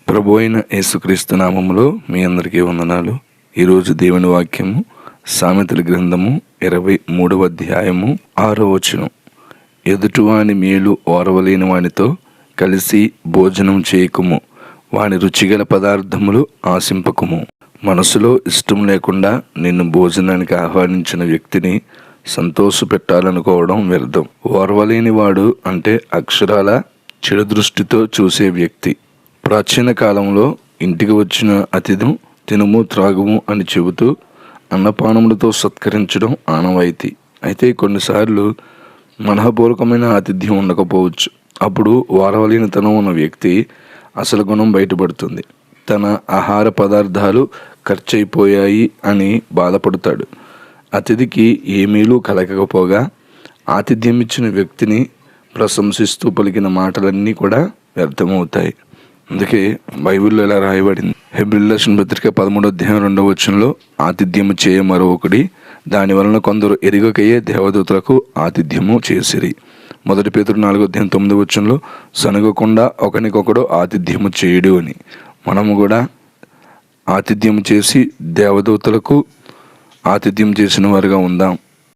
ప్రభు అయిన యేసుక్రీస్తు నామములో మీ అందరికీ వందనాలు. ఈరోజు దేవుని వాక్యము సామెతల గ్రంథము 23వ అధ్యాయము 6వ వచనం. ఎదుటివాని మేలు ఓర్వలేని వానితో కలిసి భోజనం చేయకుము, వాని రుచిగల పదార్థములు ఆశింపకుము. మనసులో ఇష్టం లేకుండా నిన్ను భోజనానికి ఆహ్వానించిన వ్యక్తిని సంతోష పెట్టాలనుకోవడం వ్యర్థం. ఓర్వలేని వాడు అంటే అక్షరాల చెడు దృష్టితో చూసే వ్యక్తి. ప్రాచీన కాలంలో ఇంటికి వచ్చిన అతిథిని తినుము త్రాగుము అని చెబుతూ అన్నపానములతో సత్కరించడం ఆనవాయితీ. అయితే కొన్నిసార్లు మనఃపూర్వకమైన ఆతిథ్యం ఉండకపోవచ్చు. అప్పుడు ఓర్వలేనితనం ఉన్న వ్యక్తి అసలు గుణం బయటపడుతుంది. తన ఆహార పదార్థాలు ఖర్చయిపోయాయి అని బాధపడతాడు. అతిథికి ఏమీలు కలగకపోగా ఆతిథ్యం ఇచ్చిన వ్యక్తిని ప్రశంసిస్తూ పలికిన మాటలన్నీ కూడా వ్యర్థమవుతాయి. అందుకే బైబిల్లో ఇలా రాయబడింది. హెబ్రీయులకు రాసిన పత్రిక 13వ అధ్యాయం 2వ వచనంలో, ఆతిథ్యము చేయ మరొకడి, దాని వలన కొందరు ఎరుగకయే దేవదూతలకు ఆతిథ్యము చేసిరి. 1 పేతురు 4వ అధ్యాయం 9వ వచనంలో, సనగకుండా ఒకనికొకడు ఆతిథ్యము చేయుడు అని. మనము కూడా ఆతిథ్యం చేసి దేవదూతలకు ఆతిథ్యం చేసిన వారుగా ఉందాం.